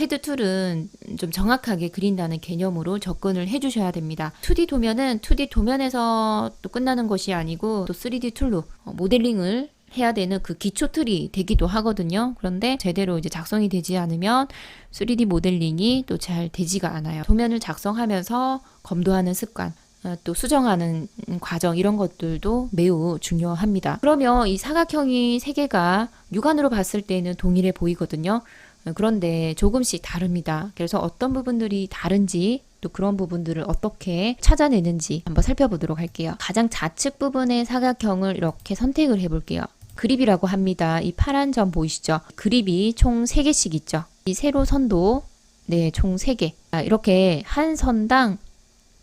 CAD 툴은 좀 정확하게 그린다는 개념으로 접근을 해주셔야 됩니다. 2D 도면은 2D 도면에서 또 끝나는 것이 아니고 또 3D 툴로 모델링을 해야 되는 그 기초 틀이 되기도 하거든요. 그런데 제대로 이제 작성이 되지 않으면 3D 모델링이 또 잘 되지가 않아요. 도면을 작성하면서 검도하는 습관, 또 수정하는 과정 이런 것들도 매우 중요합니다. 그러면 이 사각형이 세 개가 육안으로 봤을 때는 동일해 보이거든요. 그런데 조금씩 다릅니다. 그래서 어떤 부분들이 다른지 또 그런 부분들을 어떻게 찾아내는지 한번 살펴보도록 할게요. 가장 좌측 부분의 사각형을 이렇게 선택을 해볼게요. 그립이라고 합니다. 이 파란 점 보이시죠? 그립이 총 3개씩 있죠. 이 세로 선도 총 3개. 이렇게 한 선당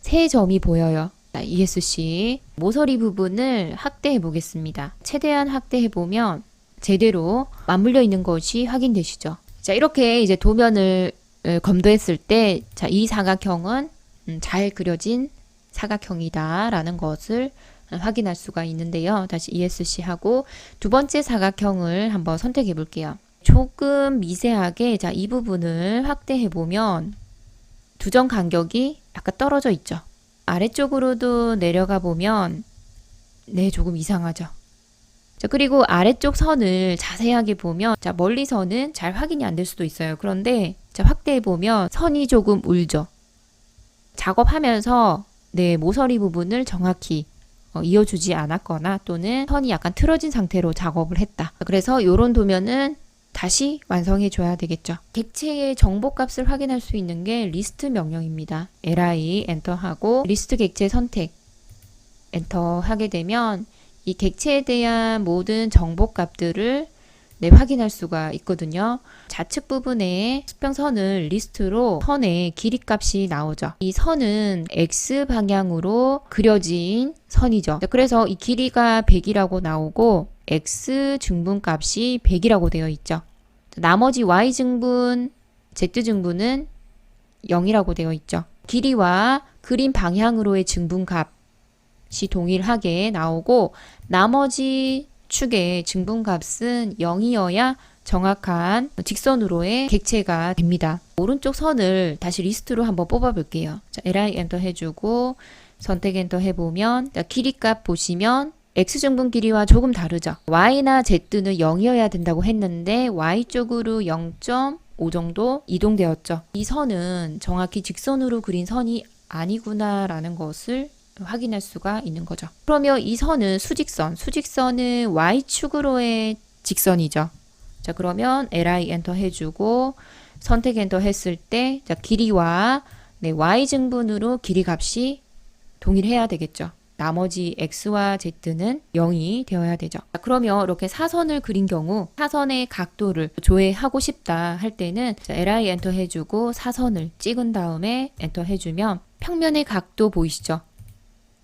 3점이 보여요. ESC 모서리 부분을 확대해 보겠습니다. 최대한 확대해 보면 제대로 맞물려 있는 것이 확인되시죠? 자, 이렇게 이제 도면을 검도했을 때, 자, 이 사각형은 잘 그려진 사각형이다라는 것을 확인할 수가 있는데요. 다시 ESC 하고 두 번째 사각형을 한번 선택해 볼게요. 조금 미세하게, 자, 이 부분을 확대해 보면 두 점 간격이 약간 떨어져 있죠. 아래쪽으로도 내려가 보면 조금 이상하죠. 자, 그리고 아래쪽 선을 자세하게 보면, 자, 멀리서는 잘 확인이 안 될 수도 있어요. 그런데 자, 확대해 보면 선이 조금 울죠. 작업하면서 모서리 부분을 정확히 이어주지 않았거나 또는 선이 약간 틀어진 상태로 작업을 했다. 그래서 이런 도면은 다시 완성해 줘야 되겠죠. 객체의 정보값을 확인할 수 있는 게 리스트 명령입니다. li 엔터하고 리스트 객체 선택 엔터 하게 되면 이 객체에 대한 모든 정보값들을 확인할 수가 있거든요. 좌측 부분에 수평선을 리스트로 선의 길이 값이 나오죠. 이 선은 X 방향으로 그려진 선이죠. 그래서 이 길이가 100이라고 나오고 X 증분 값이 100이라고 되어 있죠. 나머지 Y 증분, Z 증분은 0이라고 되어 있죠. 길이와 그림 방향으로의 증분 값이 동일하게 나오고 나머지 축의 증분값은 0이어야 정확한 직선으로의 객체가 됩니다. 오른쪽 선을 다시 리스트로 한번 뽑아 볼게요. 자, li 엔터 해주고 선택 엔터 해보면 길이값 보시면 X증분 길이와 조금 다르죠. Y나 Z는 0이어야 된다고 했는데 Y쪽으로 0.5 정도 이동되었죠. 이 선은 정확히 직선으로 그린 선이 아니구나 라는 것을 확인할 수가 있는 거죠. 그러면 이 선은 수직선은 Y축으로의 직선이죠. 자, 그러면 li 엔터 해주고 선택 엔터 했을 때 자, 길이와 Y증분으로 길이 값이 동일해야 되겠죠. 나머지 X와 Z는 0이 되어야 되죠. 자, 그러면 이렇게 사선을 그린 경우 사선의 각도를 조회하고 싶다 할 때는 자, li 엔터 해주고 사선을 찍은 다음에 엔터 해주면 평면의 각도 보이시죠?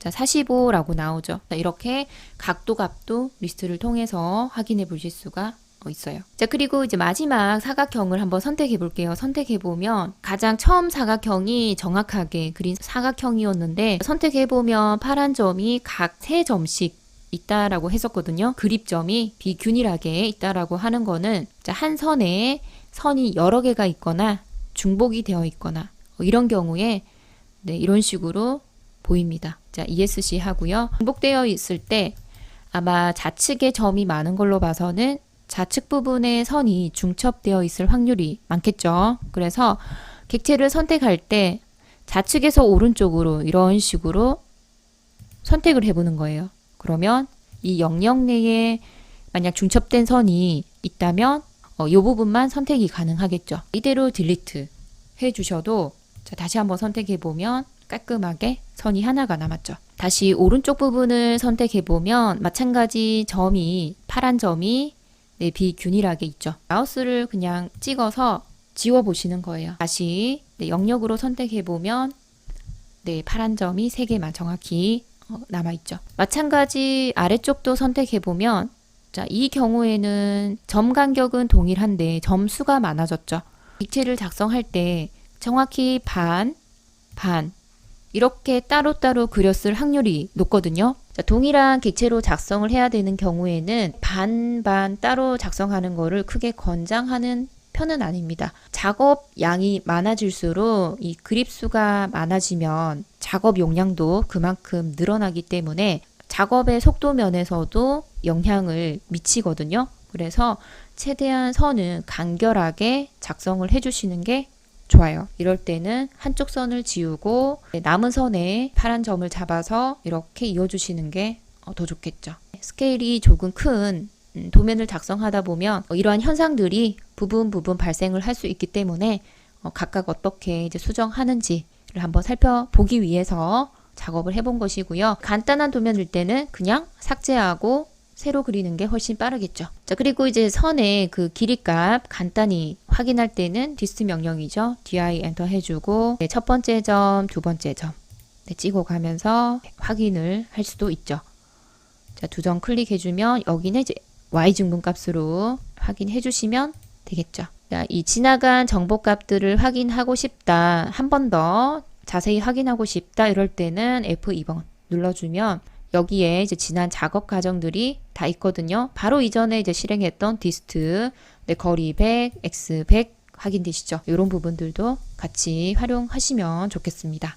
자, 45라고 나오죠. 자, 이렇게 각도 값도 리스트를 통해서 확인해 보실 수가 있어요. 자, 그리고 이제 마지막 사각형을 한번 선택해 볼게요. 선택해 보면 가장 처음 사각형이 정확하게 그린 사각형이었는데 선택해 보면 파란 점이 각 3점씩 있다라고 했었거든요. 그립점이 비균일하게 있다라고 하는 거는 자, 한 선에 선이 여러 개가 있거나 중복이 되어 있거나 이런 경우에 이런 식으로 보입니다. 자, ESC 하고요. 중복되어 있을 때 아마 좌측에 점이 많은 걸로 봐서는 좌측 부분에 선이 중첩되어 있을 확률이 많겠죠. 그래서 객체를 선택할 때 좌측에서 오른쪽으로 이런 식으로 선택을 해보는 거예요. 그러면 이 영역 내에 만약 중첩된 선이 있다면 이 부분만 선택이 가능하겠죠. 이대로 딜리트 해주셔도 자, 다시 한번 선택해보면 깔끔하게 선이 하나가 남았죠. 다시 오른쪽 부분을 선택해보면 마찬가지 점이 파란 점이 비균일하게 있죠. 마우스를 그냥 찍어서 지워보시는 거예요. 다시 영역으로 선택해보면 파란 점이 3개만 정확히 남아있죠. 마찬가지 아래쪽도 선택해보면 자, 이 경우에는 점 간격은 동일한데 점수가 많아졌죠. 객체를 작성할 때 정확히 반 이렇게 따로따로 그렸을 확률이 높거든요. 자, 동일한 객체로 작성을 해야 되는 경우에는 반반 따로 작성하는 거를 크게 권장하는 편은 아닙니다. 작업 양이 많아질수록 이 그립 수가 많아지면 작업 용량도 그만큼 늘어나기 때문에 작업의 속도 면에서도 영향을 미치거든요. 그래서 최대한 선은 간결하게 작성을 해주시는 게 좋아요. 이럴 때는 한쪽 선을 지우고 남은 선에 파란 점을 잡아서 이렇게 이어주시는 게 더 좋겠죠. 스케일이 조금 큰 도면을 작성하다 보면 이러한 현상들이 부분 발생을 할 수 있기 때문에 각각 어떻게 이제 수정하는지를 한번 살펴보기 위해서 작업을 해본 것이고요. 간단한 도면일 때는 그냥 삭제하고 새로 그리는 게 훨씬 빠르겠죠. 자, 그리고 이제 선의 그 길이값 간단히 확인할 때는 디스트 명령이죠. di 엔터 해주고 첫 번째 점, 두 번째 점 찍어 가면서 확인을 할 수도 있죠. 자, 두 점 클릭해주면 여기는 이제 y 증분값으로 확인해 주시면 되겠죠. 자, 이 지나간 정보값들을 확인하고 싶다, 한 번 더 자세히 확인하고 싶다 이럴 때는 F2번 눌러주면 여기에 이제 지난 작업 과정들이 다 있거든요. 바로 이전에 이제 실행했던 디스트, 거리 100, x 100 확인되시죠? 이런 부분들도 같이 활용하시면 좋겠습니다.